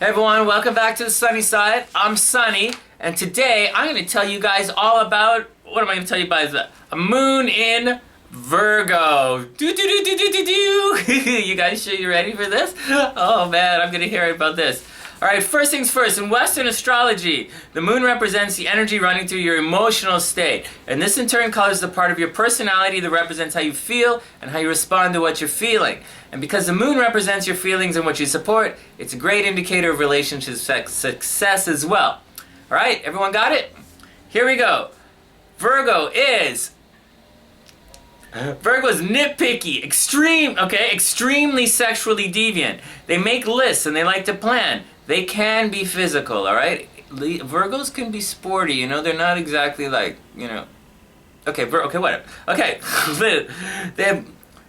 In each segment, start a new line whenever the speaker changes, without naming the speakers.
Hey everyone, welcome back to the sunny side. I'm Sunny, and today I'm going to tell you guys all about, what am I going to tell you guys about? A moon in Virgo. You guys sure you're ready for this? Oh man, I'm going to hear about this. Alright, first things first, in Western astrology, the moon represents the energy running through your emotional state. And this in turn colors the part of your personality that represents how you feel and how you respond to what you're feeling. And because the moon represents your feelings and what you support, it's a great indicator of relationship success as well. Alright, everyone got it? Here we go. Virgo is nitpicky, extremely sexually deviant. They make lists and they like to plan. They can be physical, alright? Virgos can be sporty, you know, they're not exactly like, you know. Okay, whatever. Okay,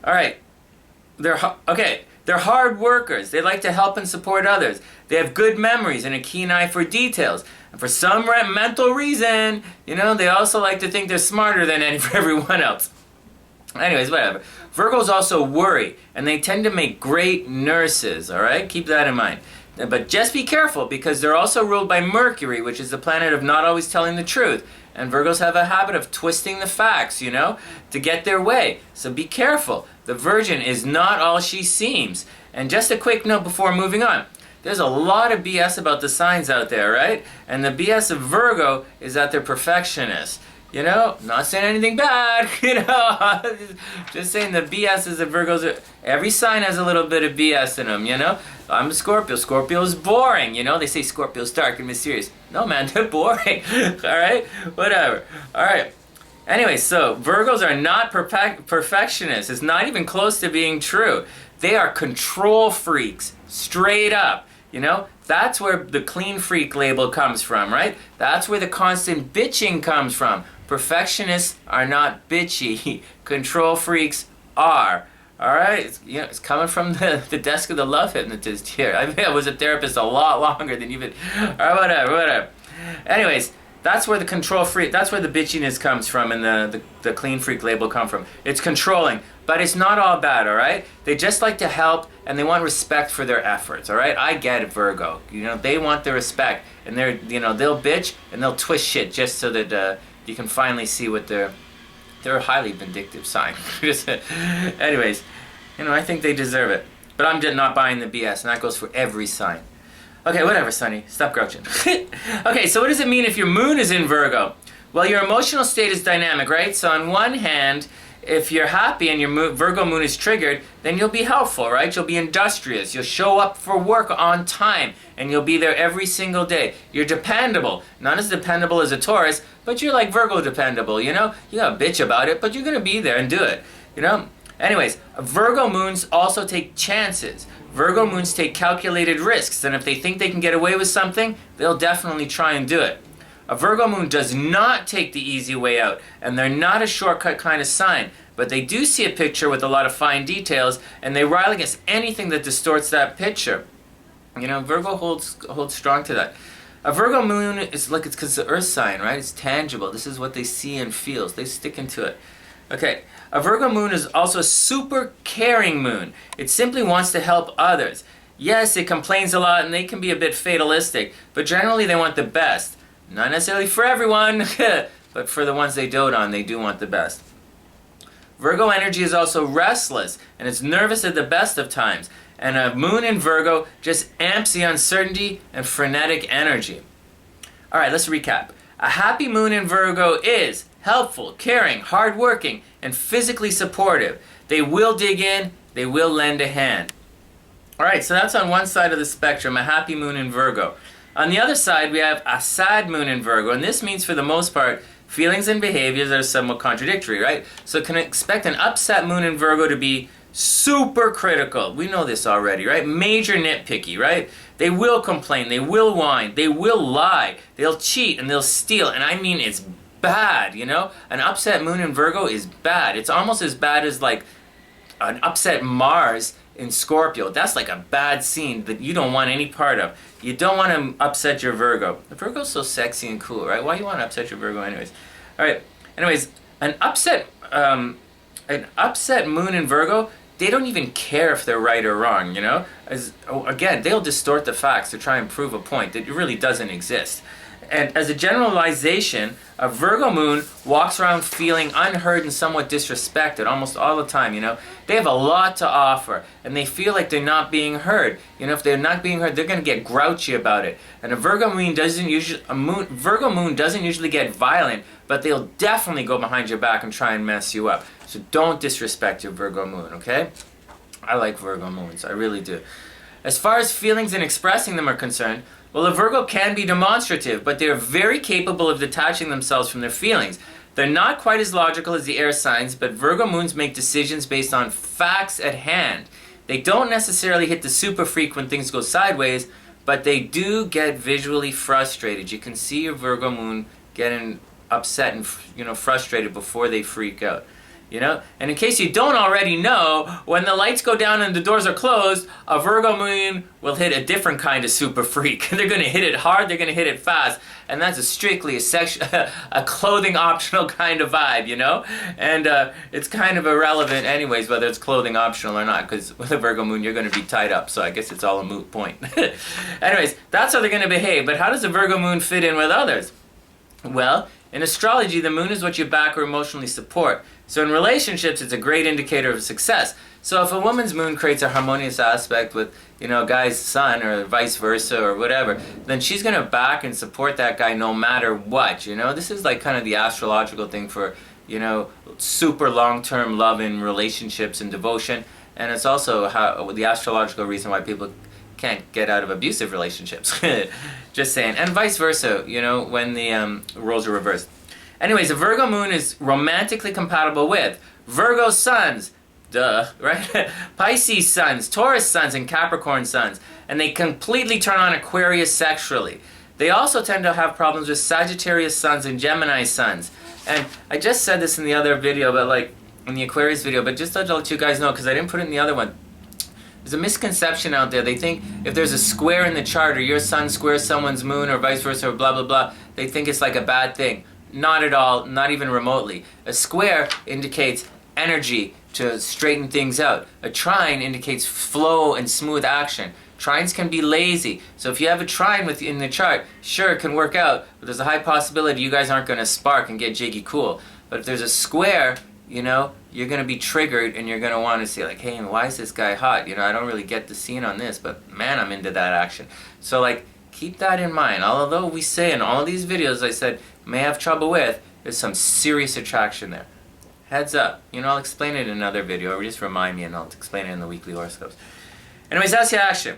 alright. They're hard workers. They like to help and support others. They have good memories and a keen eye for details. And for some mental reason, you know, they also like to think they're smarter than everyone else. Anyways, whatever. Virgos also worry, and they tend to make great nurses, alright? Keep that in mind. But just be careful, because they're also ruled by Mercury, which is the planet of not always telling the truth. And Virgos have a habit of twisting the facts, you know, to get their way. So be careful. The Virgin is not all she seems. And just a quick note before moving on. There's a lot of BS about the signs out there, right? And the BS of Virgo is that they're perfectionists. You know, not saying anything bad, you know, just saying the BS is that Virgos every sign has a little bit of BS in them, you know. I'm a Scorpio. Scorpio's boring, you know. They say Scorpio's dark and mysterious. No, man, they're boring. Alright? Whatever. Alright. Anyway, so Virgos are not perfectionists. It's not even close to being true. They are control freaks. Straight up. You know? That's where the clean freak label comes from, right? That's where the constant bitching comes from. Perfectionists are not bitchy. Control freaks are. Alright? It's coming from the desk of the love hypnotist here. I was a therapist a lot longer than you've been. Alright, whatever. Anyways, that's where the control freak, that's where the bitchiness comes from and the clean freak label come from. It's controlling, but it's not all bad, alright? They just like to help and they want respect for their efforts, alright? I get it, Virgo. You know, they want the respect and they're, you know, they'll bitch and they'll twist shit just so that you can finally see what they're a highly vindictive sign. Anyways, you know, I think they deserve it. But I'm just not buying the BS, and that goes for every sign. Okay, whatever, Sonny. Stop grouching. Okay, so what does it mean if your moon is in Virgo? Well, your emotional state is dynamic, right? So on one hand, if you're happy and your Virgo moon is triggered, then you'll be helpful, right? You'll be industrious. You'll show up for work on time, and you'll be there every single day. You're dependable. Not as dependable as a Taurus, but you're like Virgo dependable, you know? You gotta bitch about it, but you're gonna be there and do it, you know? Anyways, Virgo moons also take chances. Virgo moons take calculated risks, and if they think they can get away with something, they'll definitely try and do it. A Virgo moon does not take the easy way out, and they're not a shortcut kind of sign, but they do see a picture with a lot of fine details, and they rile against anything that distorts that picture. You know, Virgo holds strong to that. A Virgo moon is like, it's because it's the earth sign, right? It's tangible. This is what they see and feel. They stick into it. Okay, a Virgo moon is also a super caring moon. It simply wants to help others. Yes, it complains a lot and they can be a bit fatalistic, but generally they want the best. Not necessarily for everyone, but for the ones they dote on, they do want the best. Virgo energy is also restless and it's nervous at the best of times. And a moon in Virgo just amps the uncertainty and frenetic energy. Alright, let's recap. A happy moon in Virgo is helpful, caring, hardworking, and physically supportive. They will dig in, they will lend a hand. Alright, so that's on one side of the spectrum, a happy moon in Virgo. On the other side, we have a sad moon in Virgo, and this means for the most part, feelings and behaviors are somewhat contradictory, right? So can expect an upset moon in Virgo to be super critical. We know this already, right? Major nitpicky, right? They will complain, they will whine, they will lie, they'll cheat, and they'll steal, and I mean it's bad, you know? An upset moon in Virgo is bad. It's almost as bad as like an upset Mars in Scorpio. That's like a bad scene that you don't want any part of. You don't want to upset your Virgo. The Virgo's so sexy and cool, right? Why do you want to upset your Virgo anyways? Alright, anyways, an upset moon in Virgo they don't even care if they're right or wrong, Again, they'll distort the facts to try and prove a point that really doesn't exist. And as a generalization, a Virgo moon walks around feeling unheard and somewhat disrespected almost all the time, They have a lot to offer, and they feel like they're not being heard. If they're not being heard, they're going to get grouchy about it. And Virgo moon doesn't usually get violent, but they'll definitely go behind your back and try and mess you up. So don't disrespect your Virgo moon, okay? I like Virgo moons, I really do. As far as feelings and expressing them are concerned, well, a Virgo can be demonstrative, but they're very capable of detaching themselves from their feelings. They're not quite as logical as the air signs, but Virgo moons make decisions based on facts at hand. They don't necessarily hit the super freak when things go sideways, but they do get visually frustrated. You can see your Virgo moon getting upset and frustrated before they freak out. And in case you don't already know, when the lights go down and the doors are closed, a Virgo moon will hit a different kind of super freak. They're going to hit it hard, they're going to hit it fast, and that's strictly a clothing optional kind of vibe, And it's kind of irrelevant anyways whether it's clothing optional or not, because with a Virgo moon you're going to be tied up, so I guess it's all a moot point. Anyways, that's how they're going to behave, but how does a Virgo moon fit in with others? Well, in astrology, the moon is what you back or emotionally support. So in relationships, it's a great indicator of success. So if a woman's moon creates a harmonious aspect with, a guy's sun or vice versa or whatever, then she's going to back and support that guy no matter what, This is like kind of the astrological thing for, super long-term love in relationships and devotion. And it's also the astrological reason why people can't get out of abusive relationships. Just saying. And vice versa, when the roles are reversed. Anyways, a Virgo moon is romantically compatible with Virgo suns, duh, right? Pisces suns, Taurus suns, and Capricorn suns. And they completely turn on Aquarius sexually. They also tend to have problems with Sagittarius suns and Gemini suns. And I just said this in the other video, but in the Aquarius video, but just to let you guys know, because I didn't put it in the other one. There's a misconception out there. They think if there's a square in the chart, or your sun squares someone's moon, or vice versa, or blah, blah, blah, they think it's like a bad thing. Not at all, not even remotely. A square indicates energy to straighten things out. A trine indicates flow and smooth action. Trines can be lazy. So if you have a trine in the chart, sure, it can work out, but there's a high possibility you guys aren't going to spark and get jiggy cool. But if there's a square, you're going to be triggered and you're going to want to say hey, why is this guy hot? I don't really get the scene on this, but man, I'm into that action. So keep that in mind. Although we say in all these videos, I said, may have trouble with, there's some serious attraction there. Heads up. I'll explain it in another video, or just remind me and I'll explain it in the weekly horoscopes. Anyways, that's the action.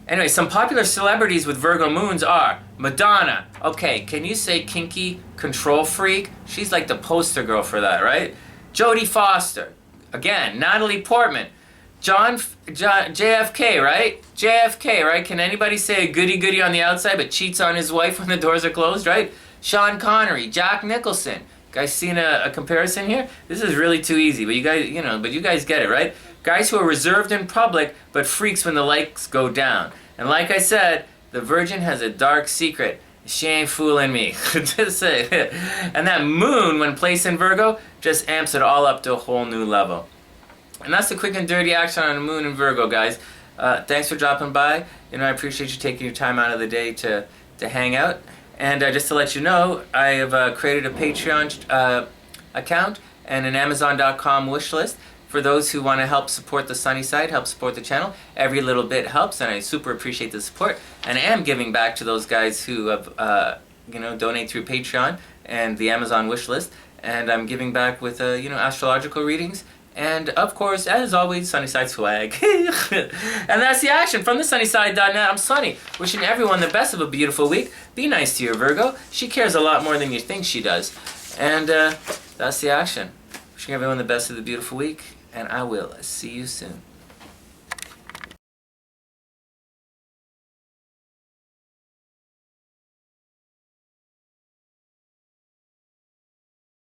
Anyway, some popular celebrities with Virgo moons are Madonna. Okay, can you say kinky control freak? She's like the poster girl for that, right? Jodie Foster. Again, Natalie Portman. JFK, right? JFK, right? Can anybody say a goody-goody on the outside but cheats on his wife when the doors are closed, right? Sean Connery, Jack Nicholson. Guys seen a comparison here? This is really too easy, but you guys get it, right? Guys who are reserved in public but freaks when the lights go down. And like I said, the Virgin has a dark secret. She ain't fooling me. Just say. And that moon, when placed in Virgo, just amps it all up to a whole new level. And that's the quick and dirty action on the moon in Virgo, guys. Thanks for dropping by. I appreciate you taking your time out of the day to hang out. And just to let you know, I have created a Patreon account and an Amazon.com wish list for those who want to help support the sunny side, help support the channel. Every little bit helps, and I super appreciate the support. And I am giving back to those guys who have, donate through Patreon and the Amazon wish list. And I'm giving back with, astrological readings. And, of course, as always, Sunnyside swag. And that's the action. From the Sunnyside.net, I'm Sunny. Wishing everyone the best of a beautiful week. Be nice to your Virgo. She cares a lot more than you think she does. And that's the action. Wishing everyone the best of the beautiful week. And I will see you soon.